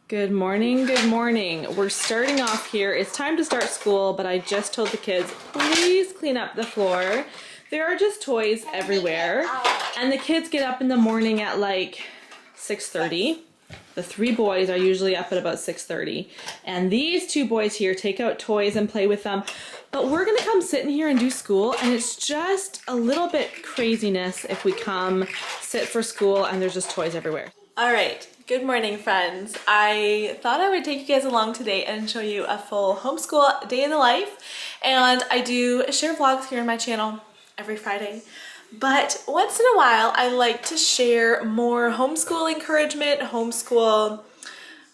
Good morning, good morning. We're starting off here. It's time to start school, but I just told the kids, please clean up the floor. There are just toys everywhere. And the kids get up in the morning at like 6:30. The three boys are usually up at about 6:30. And these two boys here take out toys and play with them. But we're gonna come sit in here and do school, and it's just a little bit craziness if we come sit for school and there's just toys everywhere. All right, good morning, friends. I thought I would take you guys along today and show you a full homeschool day in the life. And I do share vlogs here on my channel every Friday. But once in a while, I like to share more homeschool encouragement, homeschool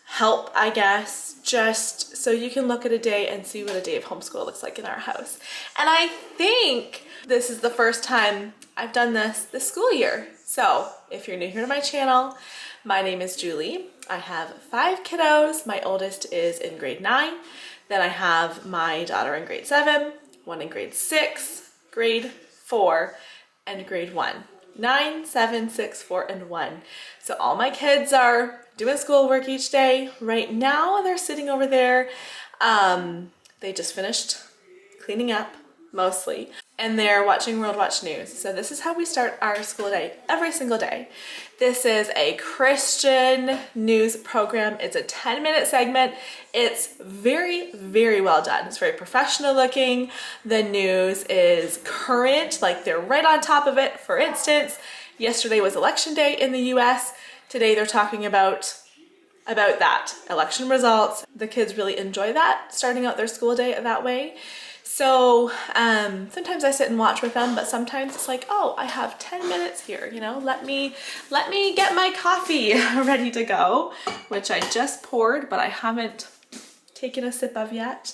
help, I guess, just so you can look at a day and see what a day of homeschool looks like in our house. And I think this is the first time I've done this school year. So if you're new here to my channel, my name is Julie. I have 5 kiddos. My oldest is in grade 9. Then I have my daughter in grade 7, one in grade 6, grade 4, and grade 1. 9, 7, 6, 4, and 1. So all my kids are doing schoolwork each day. Right now they're sitting over there. They just finished cleaning up, mostly, and they're watching World Watch News. So this is how we start our school day every single day. This is a Christian news program. It's a 10-minute segment. It's very, very well done. It's very professional looking. The news is current, like they're right on top of it. For instance, yesterday was election day in the US. Today they're talking about that, election results. The kids really enjoy that, starting out their school day that way. So sometimes I sit and watch with them, but sometimes it's like, oh, I have 10 minutes here, you know, let me get my coffee ready to go, which I just poured, but I haven't taken a sip of yet.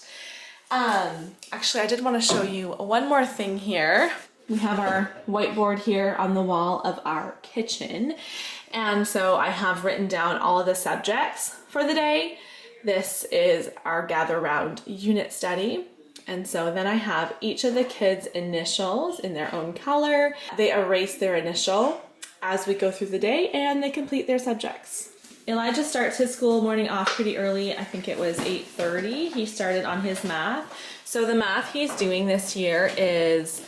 Actually, I did want to show you one more thing here. We have our whiteboard here on the wall of our kitchen. And so I have written down all of the subjects for the day. This is our Gather Round unit study. And so then I have each of the kids' initials in their own color. They erase their initial as we go through the day and they complete their subjects. Elijah starts his school morning off pretty early. I think it was 8:30. He started on his math. So the math he's doing this year is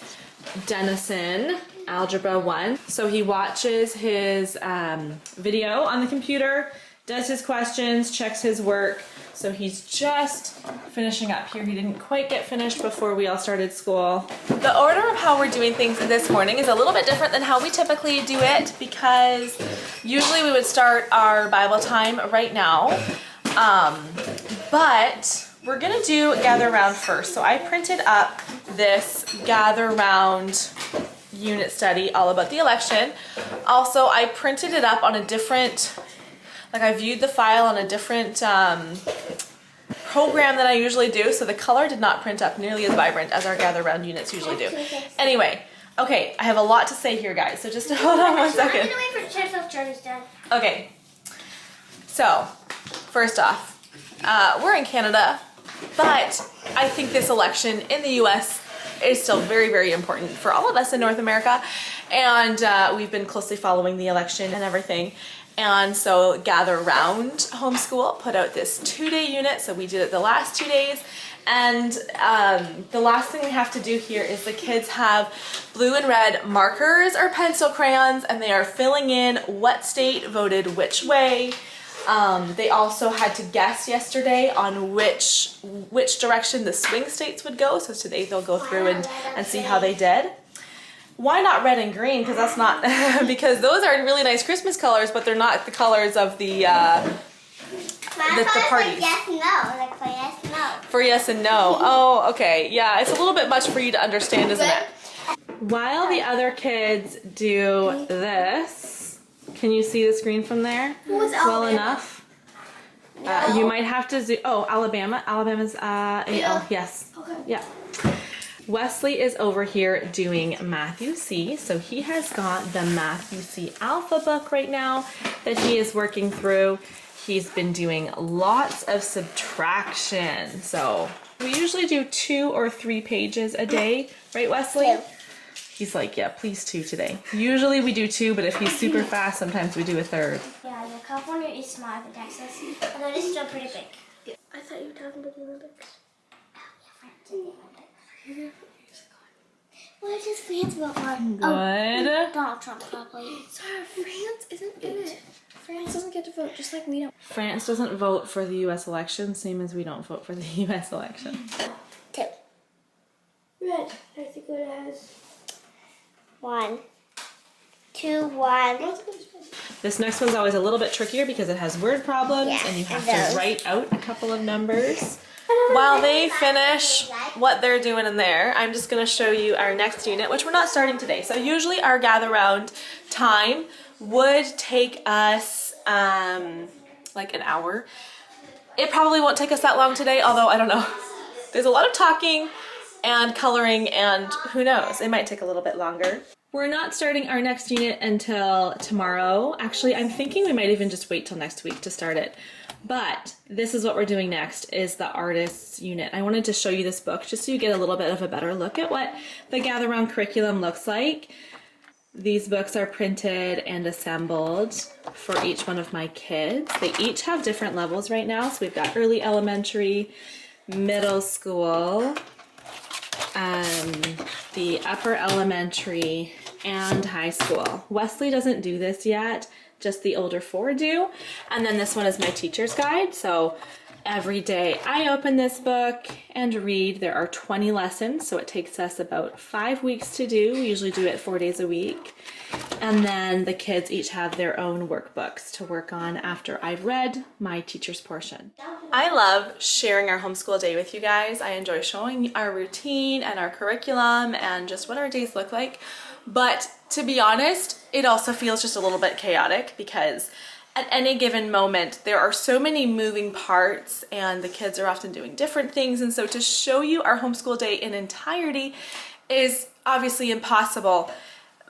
Denison Algebra 1. So he watches his video on the computer, does his questions, checks his work. So he's just finishing up here. He didn't quite get finished before we all started school. The order of how we're doing things this morning is a little bit different than how we typically do it, because usually we would start our Bible time right now. But we're gonna do Gather Round first. So I printed up this Gather Round unit study all about the election. Also, I printed it up on a different, like I viewed the file on a different program than I usually do, so the color did not print up nearly as vibrant as our Gather Round units usually do. Anyway, okay, I have a lot to say here, guys, so just hold on one second. I'm gonna wait for chores done. Okay, so first off, we're in Canada, but I think this election in the US is still very, very important for all of us in North America, and we've been closely following the election and everything. And so Gather Round Homeschool put out this 2-day unit. So we did it the last 2 days. And the last thing we have to do here is the kids have blue and red markers or pencil crayons, and they are filling in what state voted which way. They also had to guess yesterday on which direction the swing states would go. So today they'll go through and see how they did. Why not red and green? Because that's not, because those are really nice Christmas colors, but they're not the colors of the parties. Like yes, no. Like for yes, no. For yes and no. Oh, okay. Yeah, it's a little bit much for you to understand, isn't it? While the other kids do this, can you see the screen from there? Well enough? You might have to zoom. Oh, Alabama. Alabama's AL. Yes. Okay. Yeah. Wesley is over here doing Matthew C. So he has got the Matthew C Alpha book right now that he is working through. He's been doing lots of subtraction. So we usually do 2 or 3 pages a day, right, Wesley? 2. He's like, yeah, please 2 today. Usually we do 2, but if he's super fast, sometimes we do a third. Yeah, look how California is smaller than Texas, although it is still pretty big. I thought you were talking about the Olympics. Oh, yeah, France in the Olympics. What does France vote for? Good. Donald Trump, probably. Sorry, France isn't in it. France doesn't get to vote, just like we don't. France doesn't vote for the U.S. election, same as we don't vote for the U.S. election. 2. Red. I think it has. 1. 2, 1. This next one's always a little bit trickier because it has word problems Yeah, and you have it does. to write out a couple of numbers. While they finish what they're doing in there, I'm just going to show you our next unit, which we're not starting today. So usually our gather round time would take us like an hour. It probably won't take us that long today, although I don't know. There's a lot of talking and coloring and who knows, it might take a little bit longer. We're not starting our next unit until tomorrow. Actually, I'm thinking we might even just wait till next week to start it. But this is what we're doing next, is the artists unit. I wanted to show you this book just so you get a little bit of a better look at what the Gather Round curriculum looks like. These books are printed and assembled for each one of my kids. They each have different levels right now. So we've got early elementary, middle school, the upper elementary, and high school. Wesley doesn't do this yet. Just the older 4 do. And then this one is my teacher's guide. So every day I open this book and read. There are 20 lessons, so it takes us about 5 weeks to do. We usually do it 4 days a week. And then the kids each have their own workbooks to work on after I've read my teacher's portion. I love sharing our homeschool day with you guys. I enjoy showing our routine and our curriculum and just what our days look like. But to be honest, it also feels just a little bit chaotic because at any given moment, there are so many moving parts and the kids are often doing different things. And so to show you our homeschool day in entirety is obviously impossible.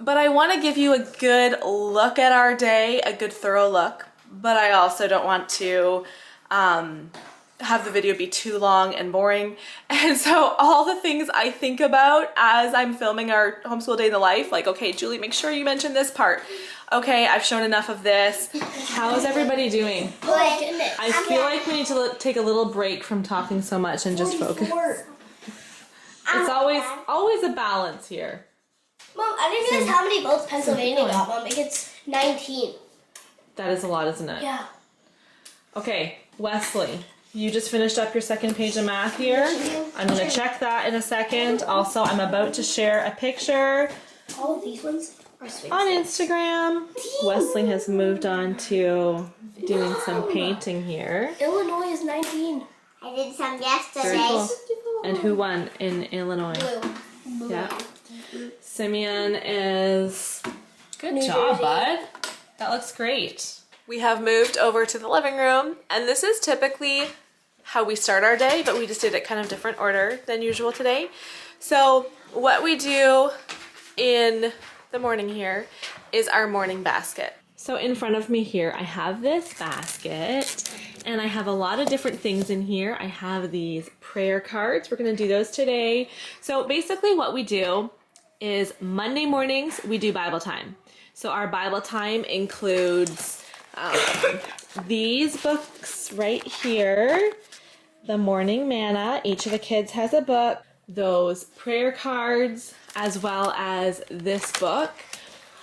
But I want to give you a good look at our day, a good thorough look. But I also don't want to have the video be too long and boring. And so all the things I think about as I'm filming our homeschool day in the life, like, okay, Julie, make sure you mention this part. Okay, I've shown enough of this. How is everybody doing? Oh my goodness. I feel like we need to take a little break from talking so much and just focus. It's always a balance here. Mom, I didn't realize how many votes Pennsylvania got, Mom. It gets 19. That is a lot, isn't it? Yeah. Okay, Wesley, you just finished up your second page of math here. I'm going to check that in a second. Also, I'm about to share a picture All of these ones are sweet. on Instagram. Wesley has moved on to doing some painting here. Illinois is 19. I did some yesterday. Very cool. And who won in Illinois? Blue. Yeah. Simeon is... Good New job, Jersey. bud. That looks great. We have moved over to the living room, and this is typically how we start our day, but we just did it kind of different order than usual today. So what we do in the morning here is our morning basket. So in front of me here, I have this basket, and I have a lot of different things in here. I have these prayer cards. We're gonna do those today. So basically what we do is Monday mornings, we do Bible time. So our Bible time includes these books right here, the Morning Manna. Each of the kids has a book, those prayer cards, as well as this book.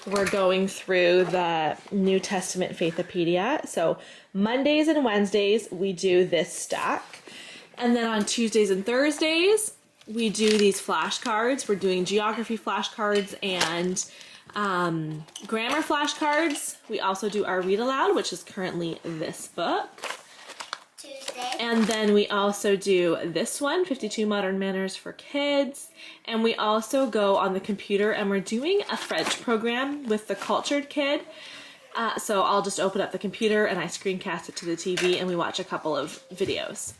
We're going through the New Testament Faithipedia. So Mondays and Wednesdays, we do this stack. And then on Tuesdays and Thursdays, we do these flashcards. We're doing geography flashcards and grammar flashcards. We also do our read aloud, which is currently this book. Tuesday. And then we also do this one, 52 Modern Manners for Kids. And we also go on the computer and we're doing a French program with the Cultured Kid. So I'll just open up the computer and I screencast it to the TV and we watch a couple of videos.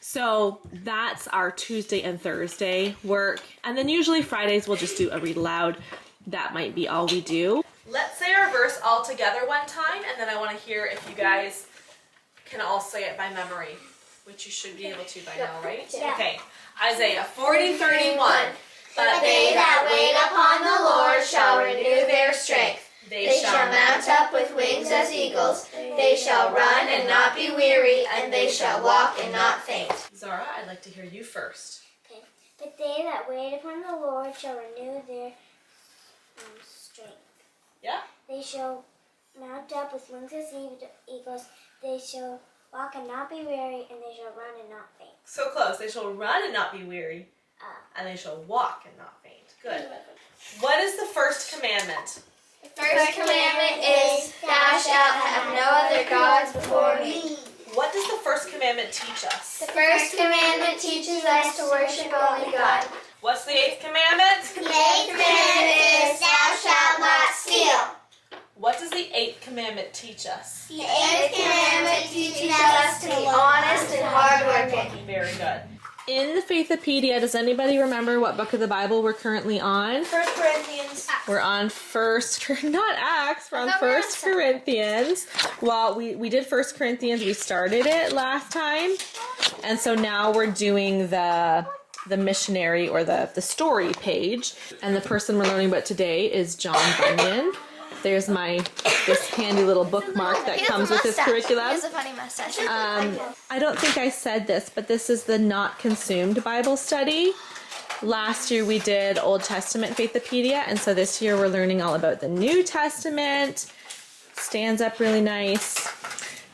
So that's our Tuesday and Thursday work. And then usually Fridays we'll just do a read aloud. That might be all we do. Let's say our verse all together one time, and then I want to hear if you guys can all say it by memory, which you should be able to by now, right? Yeah. Okay. Isaiah 40:31. But they that wait upon the Lord shall renew their strength. They shall mount up with wings as eagles. They shall run and not be weary, and they shall walk and not faint. Zara, I'd like to hear you first. Okay. But they that wait upon the Lord shall renew their strength. Yeah? They shall mount up with wings as eagles. They shall walk and not be weary, and they shall run and not faint. So close. They shall run and not be weary, and they shall walk and not faint. Good. What is the first commandment? The first commandment is, Thou shalt have no other gods before me. What does the first commandment teach us? The first commandment teaches us to worship only God. What's the 8th commandment? The 8th commandment is, Thou shalt not steal. What does the 8th commandment teach us? The 8th commandment teaches us to be honest and hardworking. Very good. In the Faithipedia, does anybody remember what book of the Bible we're currently on? 1 Corinthians. We're on not Acts, we're on 1 Corinthians. Well, we did 1 Corinthians, we started it last time. And so now we're doing the missionary or the story page. And the person we're learning about today is John Bunyan. There's this handy little bookmark that comes with this curriculum. He has a funny mustache. I don't think I said this, but this is the Not Consumed Bible study. Last year we did Old Testament Faithipedia, and so this year we're learning all about the New Testament. Stands up really nice.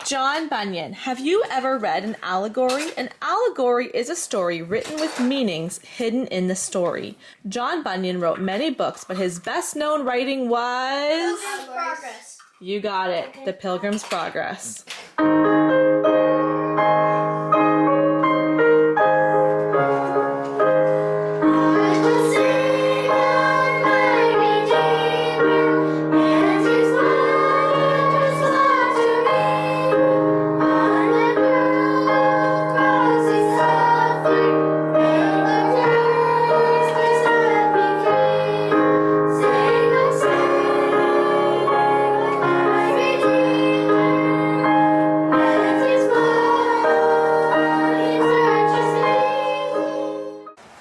John Bunyan, have you ever read an allegory? An allegory is a story written with meanings hidden in the story. John Bunyan wrote many books, but his best-known writing was... Pilgrim's Progress. You got it, The Pilgrim's Progress.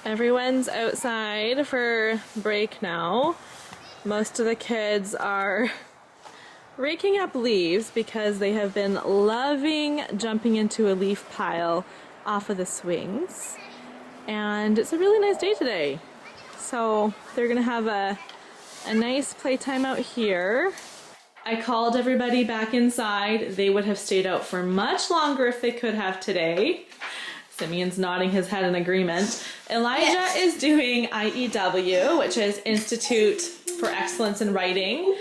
Everyone's outside for break now. Most of the kids are raking up leaves because they have been loving jumping into a leaf pile off of the swings. And it's a really nice day today. So they're gonna have a nice playtime out here. I called everybody back inside. They would have stayed out for much longer if they could have today. Simeon's nodding his head in agreement. Elijah is doing IEW, which is Institute for Excellence in Writing,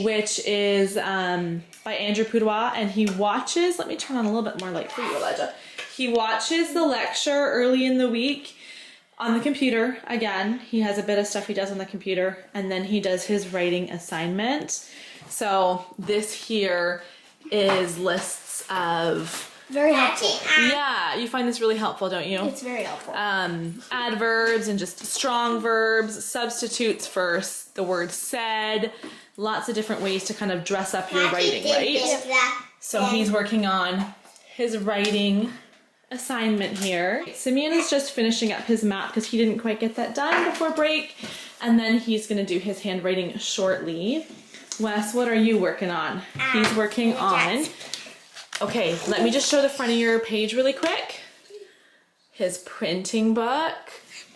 which is by Andrew Poudois, and he watches, let me turn on a little bit more light for you, Elijah. He watches the lecture early in the week on the computer. Again, he has a bit of stuff he does on the computer, and then he does his writing assignment. So this here is lists of... Very helpful. Yeah, you find this really helpful, don't you? It's very helpful. Adverbs and just strong verbs, substitutes for the word said, lots of different ways to kind of dress up your writing, right? So he's working on his writing assignment here. Simeon is just finishing up his map because he didn't quite get that done before break, and then he's going to do his handwriting shortly. Wes, what are you working on? He's working on... Okay, let me just show the front of your page really quick. His printing book.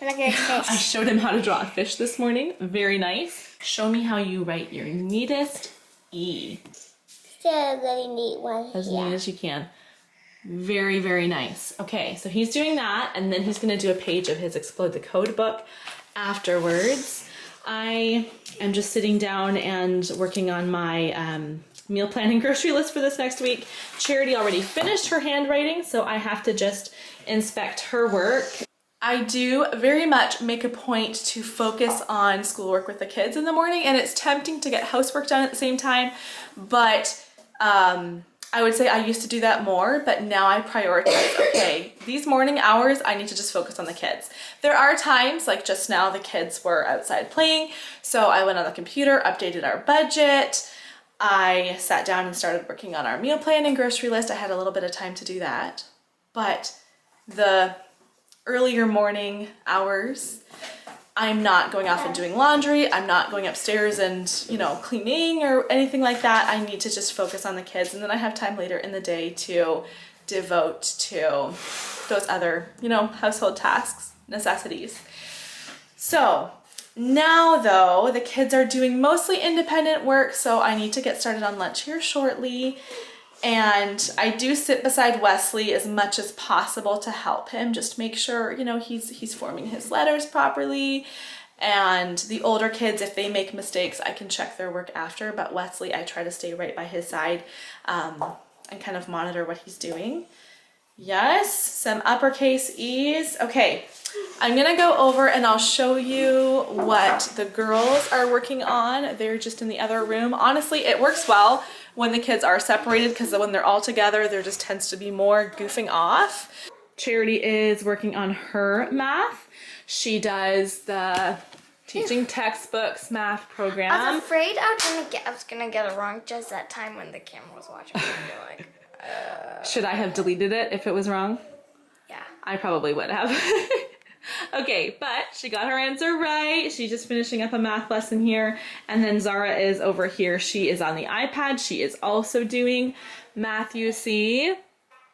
Look at his I fish. showed him how to draw a fish this morning. Very nice. Show me how you write your neatest E. Still a really neat one. As neat as you can. Very, very nice. Okay, so he's doing that, and then he's going to do a page of his Explode the Code book afterwards. I am just sitting down and working on my meal planning grocery list for this next week. Charity already finished her handwriting, so I have to just inspect her work. I do very much make a point to focus on schoolwork with the kids in the morning, and it's tempting to get housework done at the same time, but I would say I used to do that more, but now I prioritize, okay, these morning hours, I need to just focus on the kids. There are times, like just now, the kids were outside playing, so I went on the computer, updated our budget, I sat down and started working on our meal plan and grocery list. I had a little bit of time to do that, but the earlier morning hours, I'm not going off and doing laundry. I'm not going upstairs and, you know, cleaning or anything like that. I need to just focus on the kids, and then I have time later in the day to devote to those other, you know, household tasks, necessities. So now though, the kids are doing mostly independent work, so I need to get started on lunch here shortly. And I do sit beside Wesley as much as possible to help him, just make sure, you know, he's forming his letters properly. And the older kids, if they make mistakes, I can check their work after, but Wesley, I try to stay right by his side and kind of monitor what he's doing. Yes, some uppercase E's. Okay, I'm gonna go over and I'll show you what the girls are working on. They're just in the other room. Honestly, it works well when the kids are separated, because when they're all together, there just tends to be more goofing off. Charity is working on her math. She does the teaching textbooks math program. I was afraid I was gonna get it wrong just that time when the camera was watching. I'd be like, Should I have deleted it if it was wrong? yeah. I probably would have. Okay, but she got her answer right. She's just finishing up a math lesson here. And then Zara is over here. She is on the iPad. She is also doing math UC.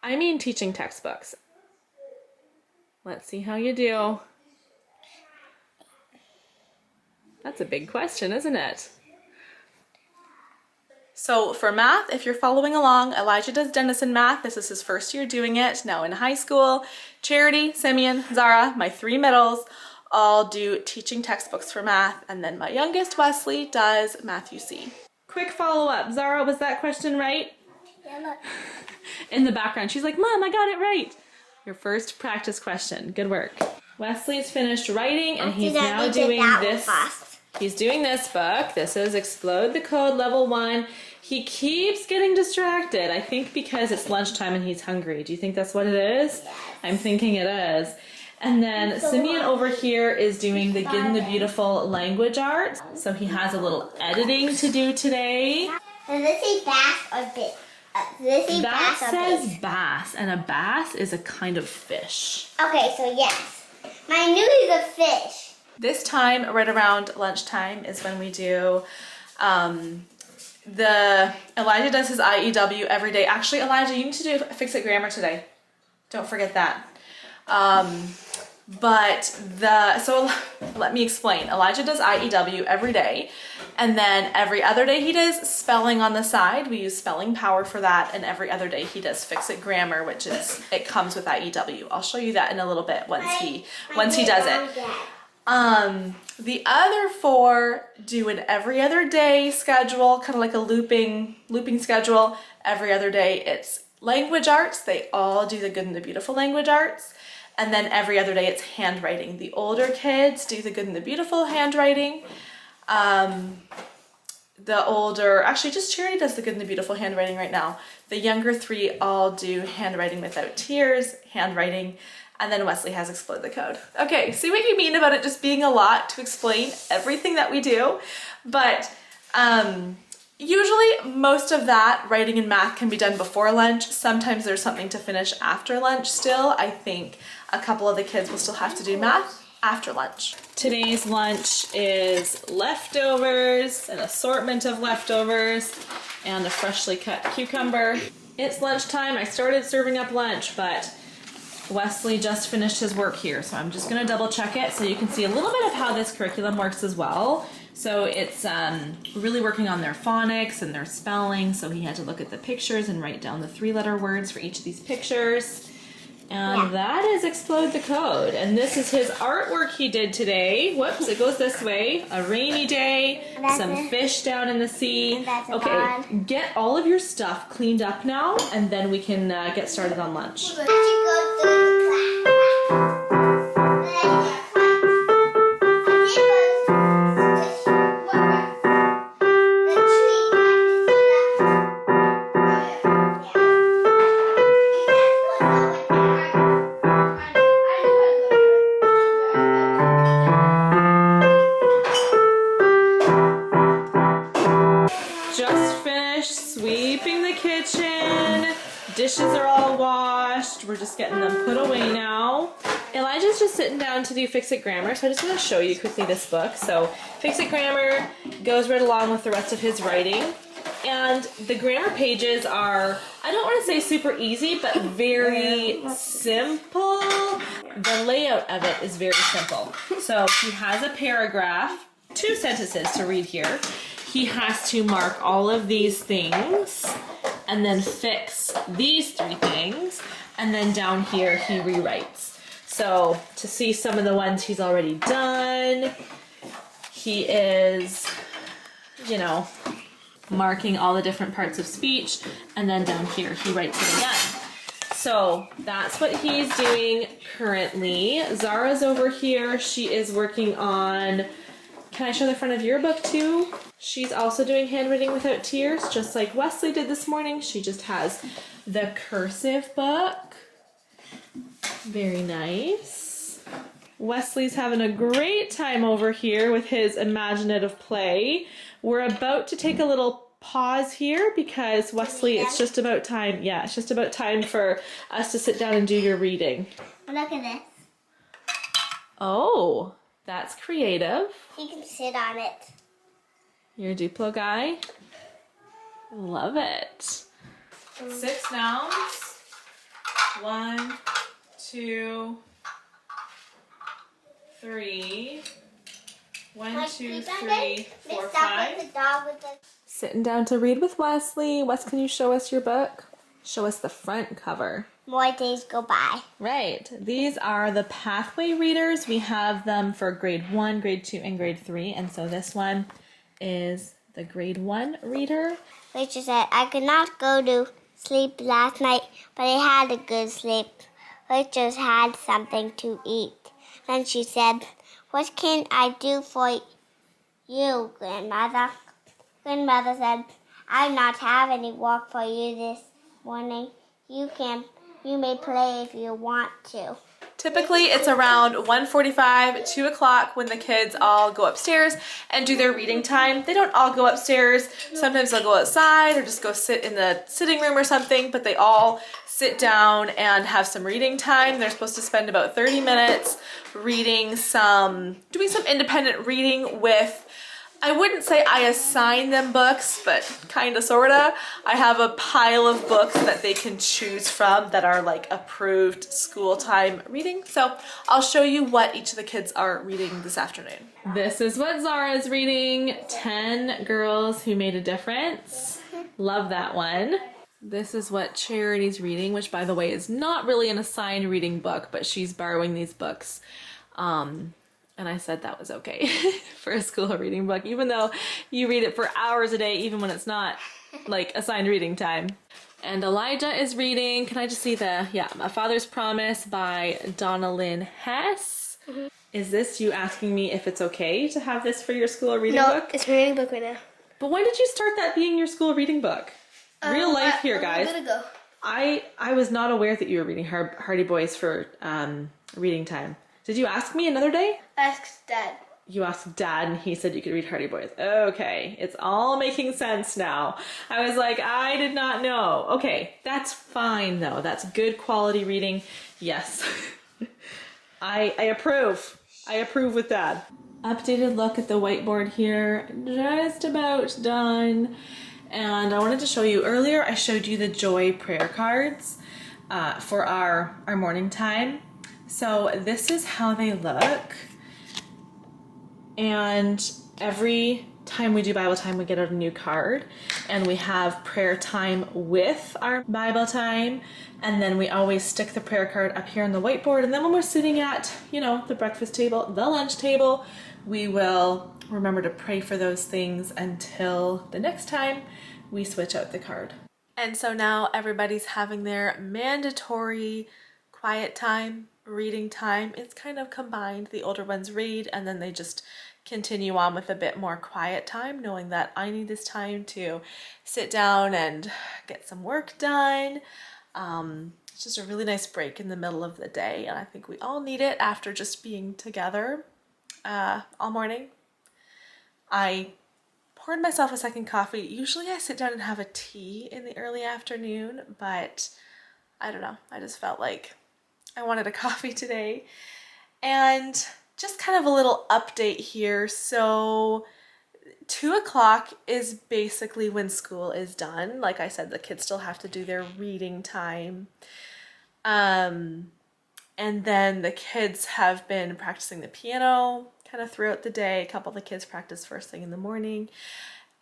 I mean teaching textbooks. Let's see how you do. That's a big question, isn't it? So for math, if you're following along, Elijah does Denison math. This is his first year doing it. Now in high school, Charity, Simeon, Zara, my three middles, all do teaching textbooks for math. And then my youngest, Wesley, does math UC. Quick follow-up. Zara, was that question right? Yeah, look. In the background, she's like, Mom, I got it right. Your first practice question. Good work. Wesley's finished writing and he's now doing this. He's doing this book. This is Explode the Code Level 1. He keeps getting distracted. I think because it's lunchtime and he's hungry. Do you think that's what it is? Yes. I'm thinking it is. And then Simeon over here is doing the Good and the Beautiful language arts. So he has a little editing to do today. Does this say bass or bit? That says bass, and a bass is a kind of fish. Okay, so yes. I knew he's a fish. This time, right around lunchtime, is when we do Elijah does his IEW every day. Actually, Elijah, you need to do Fix-It Grammar today. Don't forget that. So let me explain. Elijah does IEW every day, and then every other day he does spelling on the side. We use Spelling Power for that, and every other day he does Fix-It Grammar, which is, it comes with IEW. I'll show you that in a little bit once he does it. The other four do an every other day schedule, kind of like a looping schedule. Every other day it's language arts. They all do the Good and the Beautiful language arts. And then every other day it's handwriting. The older kids do the Good and the Beautiful handwriting. Actually just Charity does the Good and the Beautiful handwriting right now. The younger three all do handwriting without tears, handwriting, and then Wesley has Explode the Code. Okay, see what you mean about it just being a lot to explain everything that we do. But usually most of that writing and math can be done before lunch. Sometimes there's something to finish after lunch still. I think a couple of the kids will still have to do math after lunch. Today's lunch is leftovers, an assortment of leftovers, and a freshly cut cucumber. It's lunchtime. I started serving up lunch, but Wesley just finished his work here, so I'm just gonna double check it so you can see a little bit of how this curriculum works as well. So it's really working on their phonics and their spelling, so he had to look at the pictures and write down the 3-letter words for each of these pictures. And that is Explode the Code. And this is his artwork he did today. Whoops, it goes this way. A rainy day, some fish down in the sea. Okay, get all of your stuff cleaned up now, and then we can get started on lunch. Dishes are all washed. We're just getting them put away now. Elijah's just sitting down to do Fix It Grammar, so I just want to show you quickly this book. So Fix It Grammar goes right along with the rest of his writing. And the grammar pages are, I don't want to say super easy, but very simple. The layout of it is very simple. So he has a paragraph, 2 sentences to read here. He has to mark all of these things and then fix these 3 things. And then down here he rewrites. So to see some of the ones he's already done, he is, you know, marking all the different parts of speech, and then down here he writes it again. So that's what he's doing currently. Zara's over here. She is working on, can I show the front of your book too? She's also doing Handwriting Without Tears, just like Wesley did this morning. She just has the cursive book. Very nice. Wesley's having a great time over here with his imaginative play. We're about to take a little pause here because Wesley, it's just about time. Yeah, it's just about time for us to sit down and do your reading. Look at this. Oh, that's creative. You can sit on it. You're a Duplo guy. I love it. 6 nouns. 1, 2, 3. 1, 2, 3, 4, 5. Sitting down to read with Wesley. Wes, can you show us your book? Show us the front cover. More days go by. Right. These are the pathway readers. We have them for grade 1, grade 2, and grade 3. And so this one is the grade 1 reader. Rachel said, I could not go to sleep last night, but I had a good sleep. Rachel had something to eat. Then she said, what can I do for you, Grandmother? Grandmother said, I not have any work for you this morning. You may play if you want to. Typically, it's around 1:45, 2 o'clock when the kids all go upstairs and do their reading time. They don't all go upstairs. Sometimes they'll go outside or just go sit in the sitting room or something, but they all sit down and have some reading time. They're supposed to spend about 30 minutes doing some independent reading with, I wouldn't say I assign them books, but kinda sorta. I have a pile of books that they can choose from that are like approved school time reading. So I'll show you what each of the kids are reading this afternoon. This is what Zara is reading, 10 Girls Who Made a Difference. Love that one. This is what Charity's reading, which by the way is not really an assigned reading book, but she's borrowing these books. And I said that was okay for a school reading book, even though you read it for hours a day, even when it's not like assigned reading time. And Elijah is reading, can I just see A Father's Promise by Donna Lynn Hess. Mm-hmm. Is this you asking me if it's okay to have this for your school reading book? No, it's my reading book right now. But when did you start that being your school reading book? Real life here, guys. A minute ago. I was not aware that you were reading Hardy Boys for reading time. Did you ask me another day? Ask Dad. You asked Dad and he said you could read Hardy Boys. Okay, it's all making sense now. I was like, I did not know. Okay, that's fine though. That's good quality reading. Yes. I approve. I approve with Dad. Updated look at the whiteboard here. Just about done. And I wanted to show you, earlier I showed you the Joy prayer cards for our morning time. So this is how they look. And every time we do Bible time, we get out a new card. And we have prayer time with our Bible time. And then we always stick the prayer card up here on the whiteboard. And then when we're sitting at, the breakfast table, the lunch table, we will remember to pray for those things until the next time we switch out the card. And so now everybody's having their mandatory quiet time, reading time. It's kind of combined. The older ones read and then they just continue on with a bit more quiet time, knowing that I need this time to sit down and get some work done. It's just a really nice break in the middle of the day, and I think we all need it after just being together all morning. I poured myself a second coffee. Usually I sit down and have a tea in the early afternoon, but I don't know. I just felt like I wanted a coffee today. And just kind of a little update here. So 2 o'clock is basically when school is done. Like I said, the kids still have to do their reading time. And then the kids have been practicing the piano kind of throughout the day. A couple of the kids practice first thing in the morning.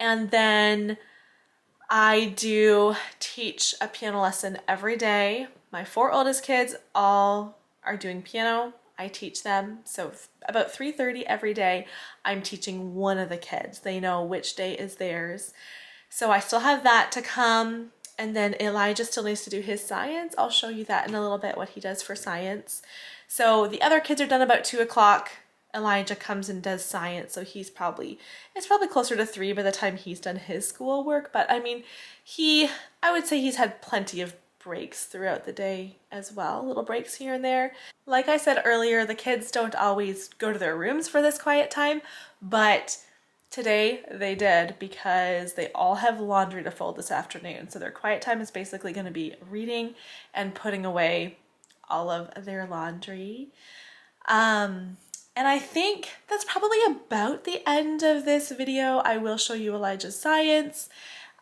And then I do teach a piano lesson every day. My 4 oldest kids all are doing piano. I teach them. So about 3:30 every day, I'm teaching one of the kids. They know which day is theirs. So I still have that to come. And then Elijah still needs to do his science. I'll show you that in a little bit, what he does for science. So the other kids are done about 2 o'clock. Elijah comes and does science, so it's probably closer to 3 by the time he's done his schoolwork. But I mean, I would say he's had plenty of breaks throughout the day as well, little breaks here and there. Like I said earlier, the kids don't always go to their rooms for this quiet time, but today they did because they all have laundry to fold this afternoon. So their quiet time is basically going to be reading and putting away all of their laundry. And I think that's probably about the end of this video. I will show you Elijah's science,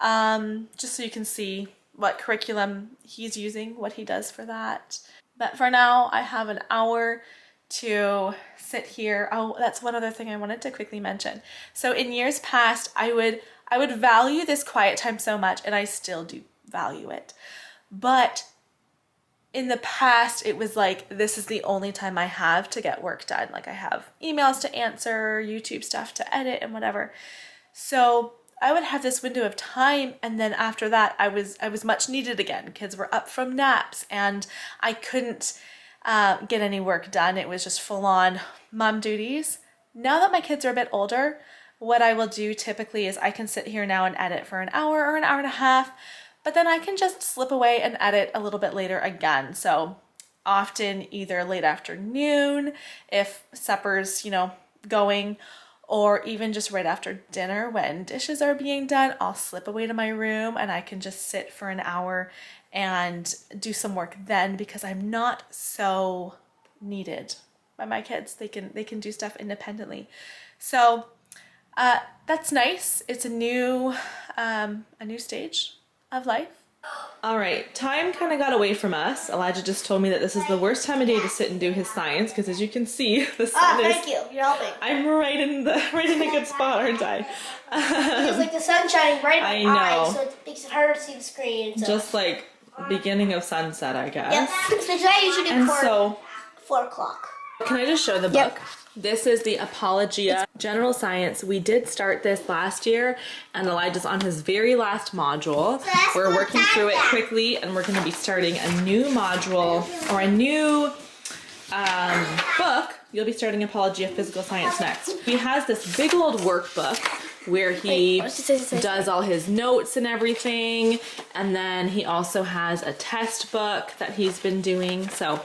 just so you can see what curriculum he's using, what he does for that. But for now, I have an hour to sit here. Oh, that's one other thing I wanted to quickly mention. So in years past, I would value this quiet time so much, and I still do value it. But in the past, it was like, this is the only time I have to get work done. Like I have emails to answer, YouTube stuff to edit and whatever. So I would have this window of time, and then after that, I was much needed again. Kids were up from naps, and I couldn't get any work done. It was just full on mom duties. Now that my kids are a bit older, what I will do typically is I can sit here now and edit for an hour or an hour and a half, but then I can just slip away and edit a little bit later again. So often either late afternoon if supper's, going, or even just right after dinner when dishes are being done, I'll slip away to my room and I can just sit for an hour and do some work then, because I'm not so needed by my kids. They can do stuff independently. So that's nice. It's a new stage of life. All right, time kind of got away from us. Elijah just told me that this is the worst time of day to sit and do his science, because as you can see, the sun is... Thank you. You're helping. I'm right in a good spot, aren't I? It's like the sun shining right in my I know. eyes, so it makes it harder to see the screen. So. Just like beginning of sunset, I guess. Yep. So today you should do And so, 4 o'clock. can I just show the book? Yep. This is the Apologia General Science. We did start this last year, and Elijah's on his very last module. We're working through it quickly, and we're going to be starting a new module, or a new book. You'll be starting Apologia Physical Science next. He has this big old workbook where he does all his notes and everything, and then he also has a test book that he's been doing. So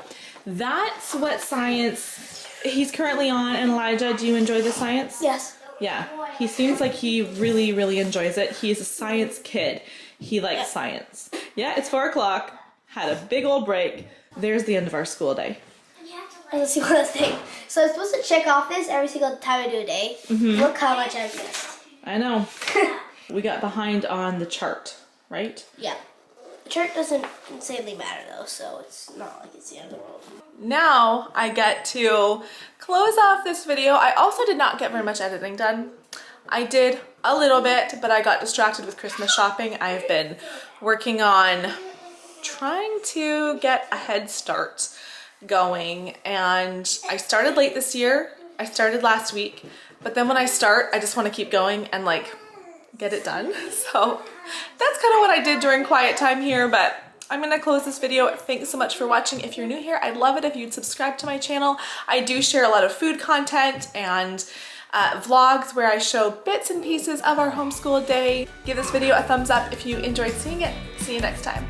that's what science he's currently on. And Elijah, do you enjoy the science? Yes. Yeah, he seems like he really, really enjoys it. He's a science kid. He likes science. Yeah, it's 4 o'clock. Had a big old break. There's the end of our school day. Let's see what thing. So I'm supposed to check off this every single time I do a day. Look how much I've missed. I know. We got behind on the chart, right? Yeah. The chart doesn't insanely matter though, so it's not like it's the end of the world. Now I get to close off this video. I also did not get very much editing done. I did a little bit, but I got distracted with Christmas shopping. I've been working on trying to get a head start going, and I started late this year. I started last week, but then when I start, I just want to keep going and like get it done. So that's kind of what I did during quiet time here, but I'm gonna close this video. Thanks so much for watching. If you're new here, I'd love it if you'd subscribe to my channel. I do share a lot of food content and vlogs where I show bits and pieces of our homeschool day. Give this video a thumbs up if you enjoyed seeing it. See you next time.